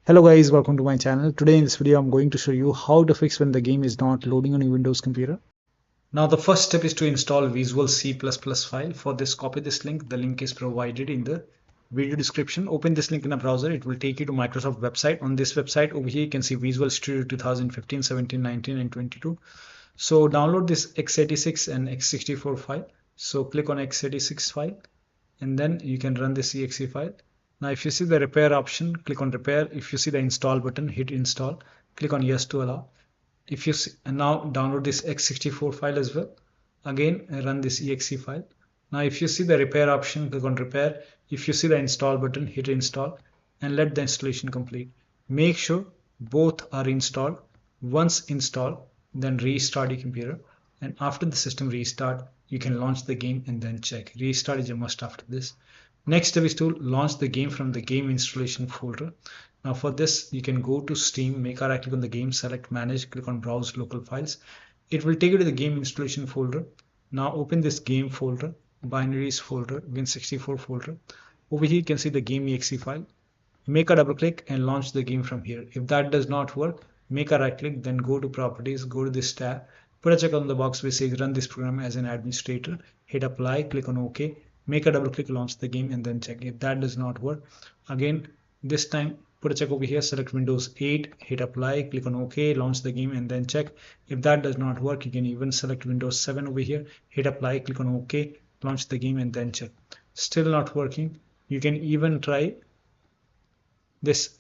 Hello guys, welcome to my channel. Today in this video I'm going to show you how to fix when the game is not loading on your Windows computer. Now the first step is to install Visual C++ file. For this, copy this link. The link is provided in the video description. Open this link in a browser. It will take you to Microsoft website. On this website over here you can see Visual Studio 2015, 17, 19 and 22. So download this x86 and x64 file. So click on x86 file and then you can run this exe file. Now if you see the repair option, click on repair. If you see the install button, hit install. Click on yes to allow. If you see, and now download this x64 file as well. Again run this exe file. Now if you see the repair option, click on repair. If you see the install button, hit install and let the installation complete. Make sure both are installed. Once installed, then restart your computer, and after the system restart you can launch the game and then check. Restart is a must after this. Next step is to launch the game from the game installation folder. Now for this you can go to Steam, make a right click on the game, select manage, click on browse local files. It will take you to the game installation folder. Now open this game folder, binaries folder, Win64 folder. Over here you can see the game exe file. Make a double click and launch the game from here. If that does not work, make a right click, then go to properties, go to this tab, put a check on the box which says run this program as an administrator, hit apply, click on OK. Make a double click, launch the game and then check. If that does not work, again this time put a check over here, select Windows 8, hit apply, click on OK, launch the game and then check. If that does not work, you can even select Windows 7 over here, hit apply, click on OK, launch the game and then check. Still not working, you can even try this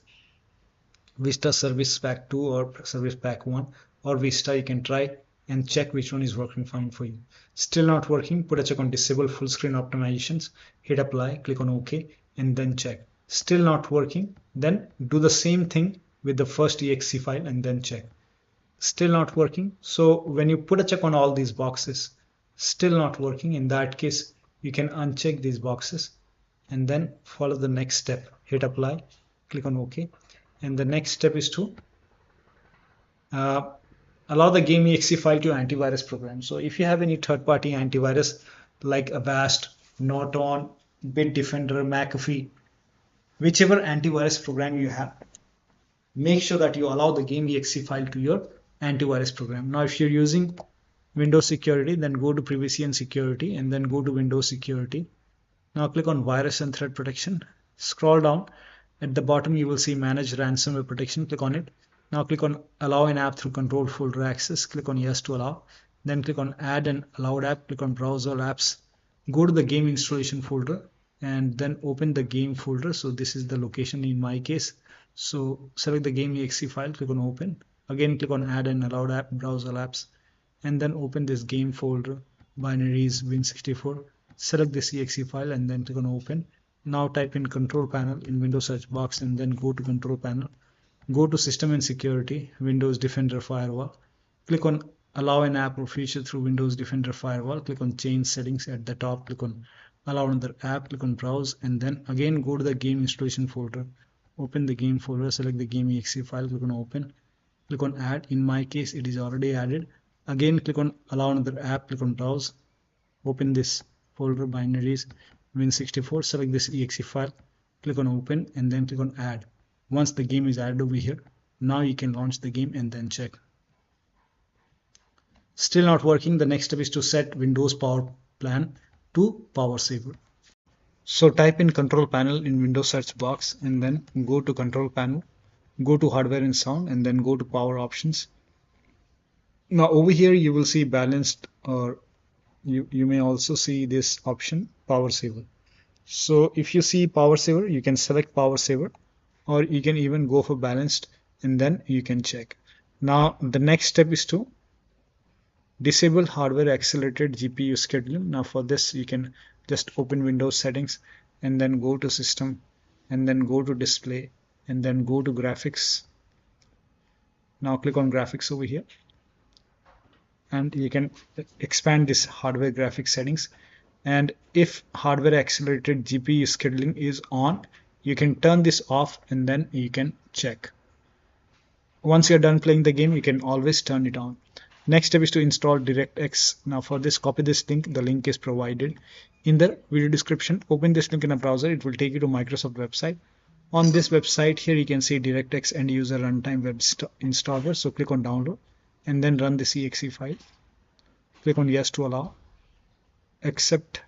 Vista Service Pack 2 or Service Pack 1 or Vista. You can try and check which one is working fine for you. Still not working, put a check on disable full screen optimizations, hit apply, click on OK and then check. Still not working, then do the same thing with the first exe file and then check. Still not working. So when you put a check on all these boxes, still not working, in that case you can uncheck these boxes and then follow the next step, hit apply, click on OK, and the next step is to allow the game exe file to antivirus program. So if you have any third-party antivirus like Avast, Norton, Bitdefender, McAfee, whichever antivirus program you have, make sure that you allow the game exe file to your antivirus program. Now if you're using Windows Security, then go to Privacy and Security and then go to Windows Security. Now click on Virus and Threat Protection. Scroll down. At the bottom you will see Manage Ransomware Protection. Click on it. Now click on Allow an app through controlled folder access. Click on Yes to allow. Then click on Add an allowed app. Click on Browse all apps. Go to the game installation folder and then open the game folder. So this is the location in my case. So select the game exe file. Click on Open. Again click on Add an allowed app. Browse all apps. And then open this game folder. Binaries Win64. Select this exe file and then click on Open. Now type in Control Panel in Windows search box and then go to Control Panel. Go to System and Security, Windows Defender Firewall. Click on Allow an app or feature through Windows Defender Firewall. Click on Change Settings at the top. Click on Allow another app. Click on Browse and then again go to the game installation folder. Open the game folder, select the game exe file. Click on Open. Click on Add. In my case, it is already added. Again, click on Allow another app. Click on Browse. Open this folder, Binaries Win64. Select this exe file. Click on Open and then click on Add. Once the game is added over here, now you can launch the game and then check. Still not working. The next step is to set Windows Power Plan to Power Saver. So type in Control Panel in Windows search box and then go to Control Panel, go to Hardware and Sound and then go to Power Options. Now over here you will see balanced, or you may also see this option Power Saver. So if you see Power Saver, you can select Power Saver, or you can even go for balanced and then you can check. Now the next step is to disable hardware accelerated GPU scheduling. Now for this you can just open Windows settings and then go to System and then go to Display and then go to Graphics. Now click on Graphics over here and you can expand this hardware graphics settings, and if hardware accelerated GPU scheduling is on, you can turn this off and then you can check. Once you're done playing the game, you can always turn it on. Next step is to install DirectX. Now for this, copy this link. The link is provided in the video description. Open this link in a browser. It will take you to Microsoft website. On this website here you can see DirectX end user runtime web installer. So click on download and then run this exe file. Click on yes to allow, accept,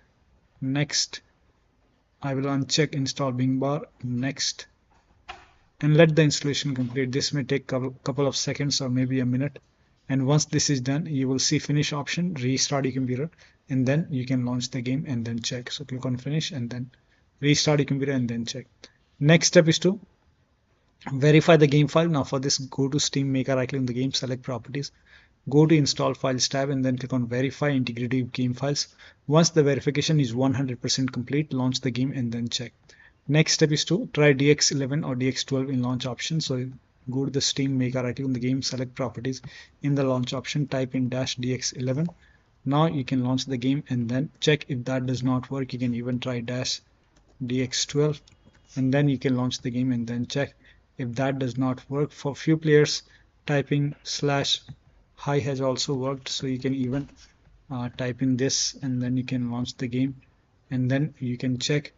next. I will uncheck install Bing bar, next, and let the installation complete. This may take a couple of seconds or maybe a minute. And once this is done, you will see finish option, restart your computer, and then you can launch the game and then check. So click on finish and then restart your computer and then check. Next step is to verify the game file. Now for this, go to Steam, make a right click on the game, select properties, go to install files tab and then click on verify integrity of game files. Once the verification is 100% complete, launch the game and then check. Next step is to try DX11 or DX12 in launch option. So go to the Steam, make a right click on the game, select properties, in the launch option type in -DX11. Now you can launch the game and then check. If that does not work, you can even try -DX12 and then you can launch the game and then check. If that does not work, for few players typing /hi has also worked, so you can even type in this and then you can launch the game and then you can check.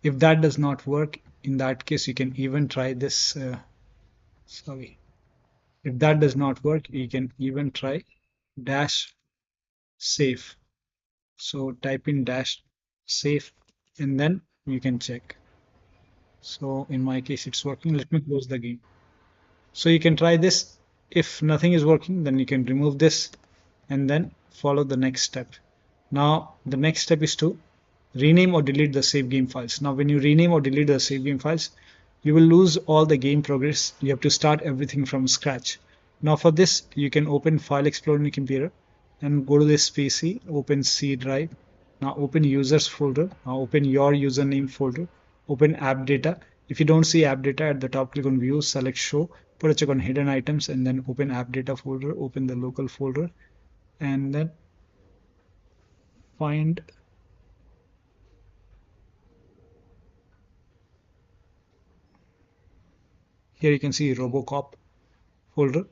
If that does not work, in that case you can even try this if that does not work, you can even try -save. So type in -save and then you can check. So in my case it's working. Let me close the game. So you can try this. If nothing is working, then you can remove this and then follow the next step. Now the next step is to rename or delete the save game files. Now when you rename or delete the save game files, you will lose all the game progress. You have to start everything from scratch. Now for this, you can open File Explorer on your computer and go to this PC, open C drive. Now open users folder. Now open your username folder. Open app data. If you don't see app data at the top, click on view, select show, put a check on hidden items and then open app data folder, open the local folder and then find here you can see RoboCop folder.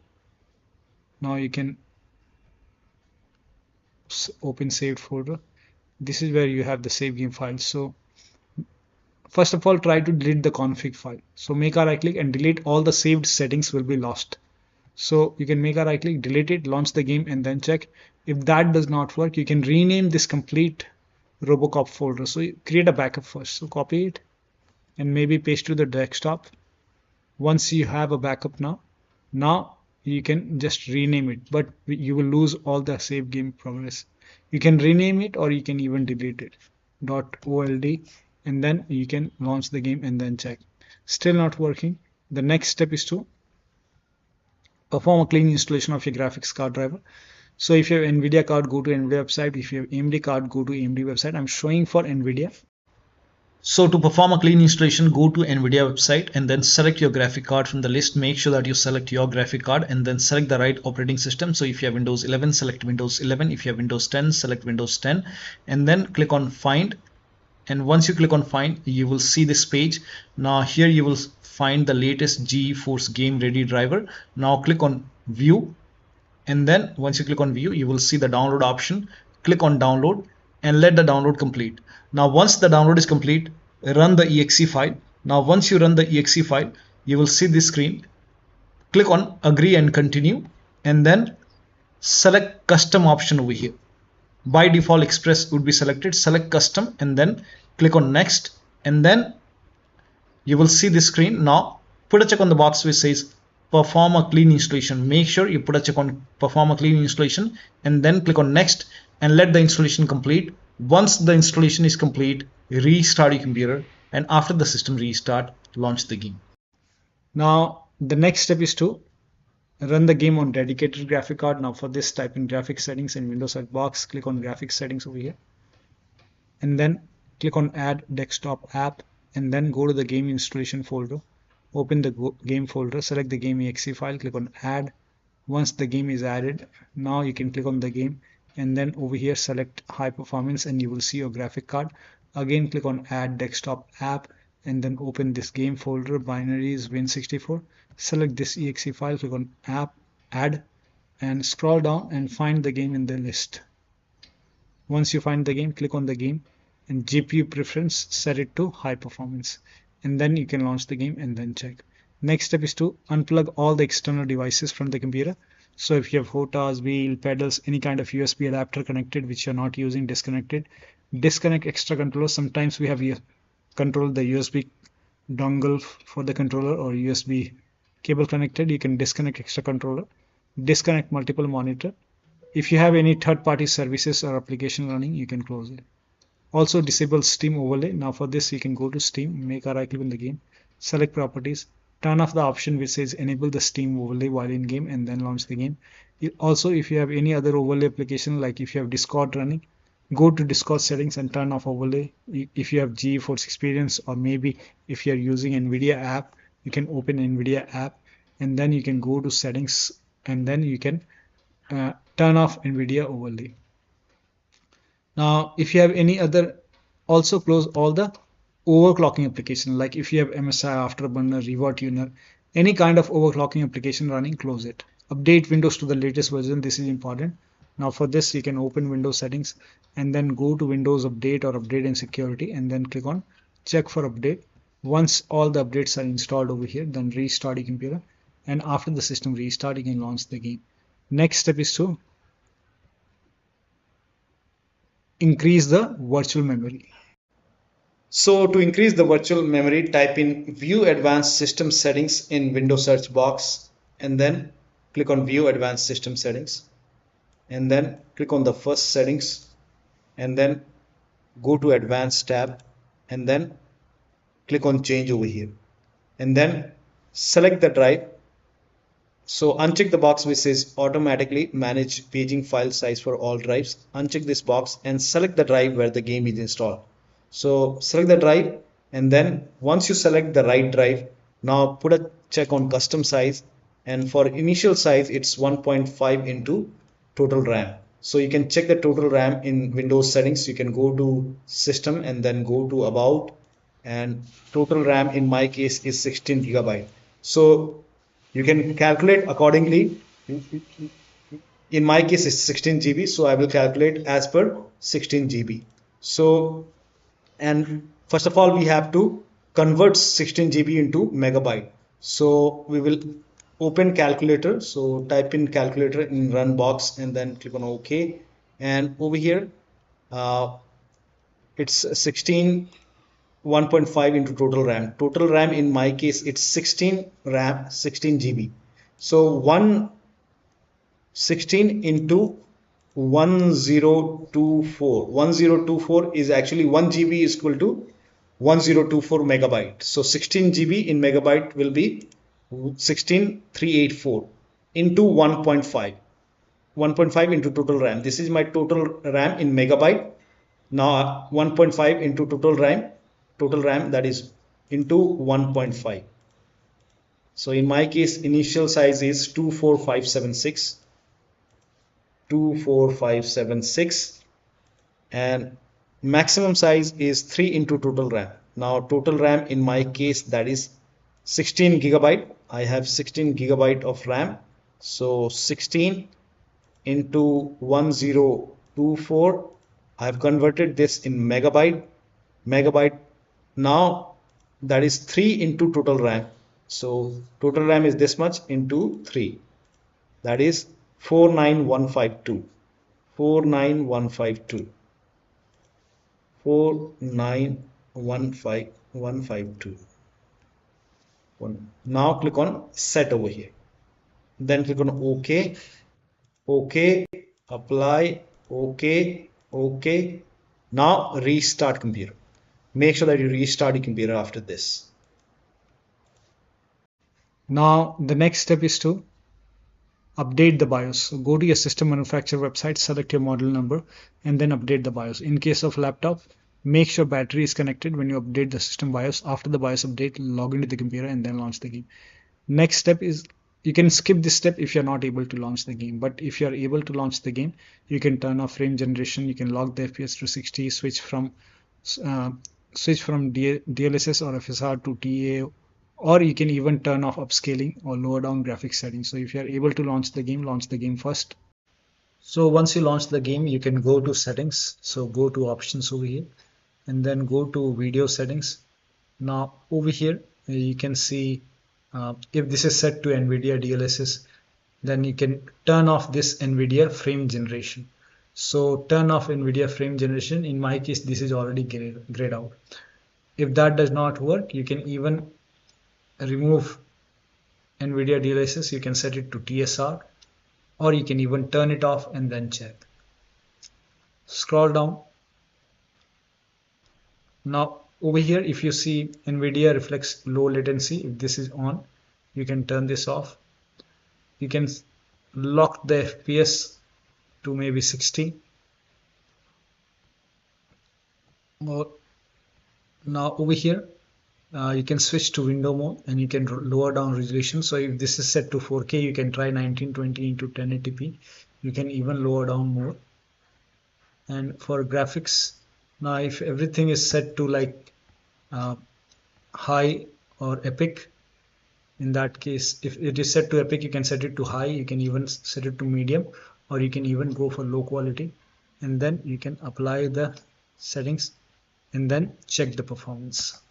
Now you can open saved folder. This is where you have the save game file. So first of all, try to delete the config file. So make a right click and delete all the saved settings will be lost. So you can make a right click, delete it, launch the game and then check. If that does not work, you can rename this complete RoboCop folder. So you create a backup first. So copy it and maybe paste to the desktop. Once you have a backup now you can just rename it, but you will lose all the save game progress. You can rename it or you can even delete it. .old and then you can launch the game and then check. Still not working. The next step is to perform a clean installation of your graphics card driver. So if you have NVIDIA card, go to NVIDIA website. If you have AMD card, go to AMD website. I'm showing for NVIDIA. So to perform a clean installation, go to NVIDIA website and then select your graphic card from the list. Make sure that you select your graphic card and then select the right operating system. So if you have Windows 11, select Windows 11. If you have Windows 10, select Windows 10 and then click on Find. And once you click on Find, you will see this page. Now here you will find the latest GeForce Game Ready driver. Now click on View and then once you click on View, you will see the download option. Click on Download and let the download complete. Now once the download is complete, run the exe file. Now once you run the exe file, you will see this screen. Click on Agree and Continue and then select Custom option over here. By default Express would be selected. Select Custom and then click on Next and then you will see this screen. Now put a check on the box which says Perform a clean installation. Make sure you put a check on Perform a clean installation and then click on Next and let the installation complete. Once the installation is complete, restart your computer and after the system restart, launch the game. Now the next step is to run the game on dedicated graphic card. Now for this, type in graphics settings in Windows search box, click on graphics settings over here and then click on add desktop app and then go to the game installation folder. Open the game folder, select the game exe file, click on add. Once the game is added, now you can click on the game and then over here select high performance and you will see your graphic card. Again click on add desktop app and then open this game folder, binaries win64. Select this exe file, click on app, add and scroll down and find the game in the list. Once you find the game, click on the game and GPU preference, set it to high performance. and then you can launch the game and then check. Next step is to unplug all the external devices from the computer. So if you have hotas, wheel, pedals, any kind of USB adapter connected which you're not using, disconnected. Disconnect extra controllers. Sometimes we have control the USB dongle for the controller or USB cable connected. You can disconnect extra controller. Disconnect multiple monitor. If you have any third-party services or application running, you can close it. Also disable Steam overlay. Now for this, you can go to Steam, make a right click in the game, select properties, turn off the option which says enable the Steam overlay while in game, and then launch the game. Also, if you have any other overlay application, like if you have Discord running, go to Discord settings and turn off overlay. If you have GeForce Experience, or maybe if you are using NVIDIA app, you can open NVIDIA app, and then you can go to settings, and then you can turn off NVIDIA overlay. Now, if you have any other, also close all the overclocking application. Like if you have MSI Afterburner, ReverTuner, any kind of overclocking application running, close it. Update Windows to the latest version. This is important. Now for this, you can open Windows settings and then go to Windows Update or Update and Security, and then click on check for update. Once all the updates are installed over here, then restart your computer, and after the system restart, you can launch the game. Next step is to increase the virtual memory. So to increase the virtual memory, type in View Advanced System Settings in Windows search box, and then click on View Advanced System Settings, and then click on the first settings, and then go to Advanced tab, and then click on Change over here, and then select the drive. So uncheck the box which says automatically manage paging file size for all drives. Uncheck this box and select the drive where the game is installed. So select the drive, and then once you select the right drive, now put a check on custom size, and for initial size it's 1.5 into total RAM. So you can check the total RAM in Windows settings. You can go to system and then go to about, and total RAM in my case is 16 GB. So you can calculate accordingly. In my case it's 16 GB, so I will calculate as per 16 GB. So, and first of all we have to convert 16 GB into megabyte. So we will open calculator. So type in calculator in run box and then click on OK, and over here it's 16 1.5 into total RAM. Total RAM in my case it's 16 RAM, 16 GB. So 16 into 1024. 1024 is actually 1 GB is equal to 1024 megabyte. So 16 GB in megabyte will be 16384 into 1.5. 1.5 into total RAM. This is my total RAM in megabyte. Now 1.5 into total RAM, that is into 1.5. So in my case initial size is 24576, and maximum size is 3 into total RAM. Now total RAM in my case, that is 16 GB. I have 16 GB of RAM. So 16 into 1024, I have converted this in megabyte. Now that is 3 into total RAM. So total RAM is this much into 3, that is 49152. 49152. Now click on set over here, then click on OK, apply, OK. Now restart computer. Make sure that you restart your computer after this. Now the next step is to update the BIOS. So go to your system manufacturer website, select your model number, and then update the BIOS. In case of laptop, make sure battery is connected when you update the system BIOS. After the BIOS update, log into the computer and then launch the game. Next step is, you can skip this step if you're not able to launch the game, but if you're able to launch the game, you can turn off frame generation, you can lock the FPS to 60, switch from DLSS or FSR to TA, or you can even turn off upscaling or lower down graphics settings. So if you are able to launch the game first. So once you launch the game, you can go to settings. So go to options over here, and then go to video settings, Now over here you can see if this is set to NVIDIA DLSS, then you can turn off this NVIDIA frame generation. So turn off NVIDIA frame generation. In my case, this is already grayed out. If that does not work, you can even remove NVIDIA DLSS. You can set it to TSR, or you can even turn it off and then check. Scroll down. Now over here, if you see NVIDIA reflects low latency, if this is on, you can turn this off. You can lock the FPS to maybe 60. Now over here you can switch to window mode and you can lower down resolution. So if this is set to 4K, you can try 1920 into 1080p. You can even lower down more. And for graphics, now if everything is set to like high or epic, in that case, if it is set to epic, you can set it to high. You can even set it to medium, or you can even go for low quality, and then you can apply the settings and then check the performance.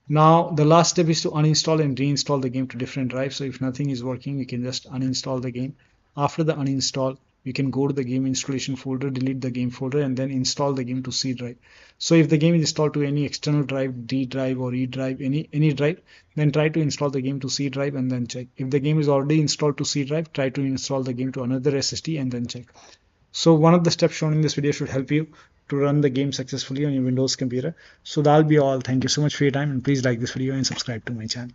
Now the last step is to uninstall and reinstall the game to different drives. So if nothing is working, you can just uninstall the game. After the uninstall, you can go to the game installation folder, delete the game folder, and then install the game to C drive. So if the game is installed to any external drive, D drive or E drive, any drive, then try to install the game to C drive and then check. If the game is already installed to C drive, try to install the game to another SSD and then check. So one of the steps shown in this video should help you to run the game successfully on your Windows computer. So that'll be all. Thank you so much for your time, and please like this video and subscribe to my channel.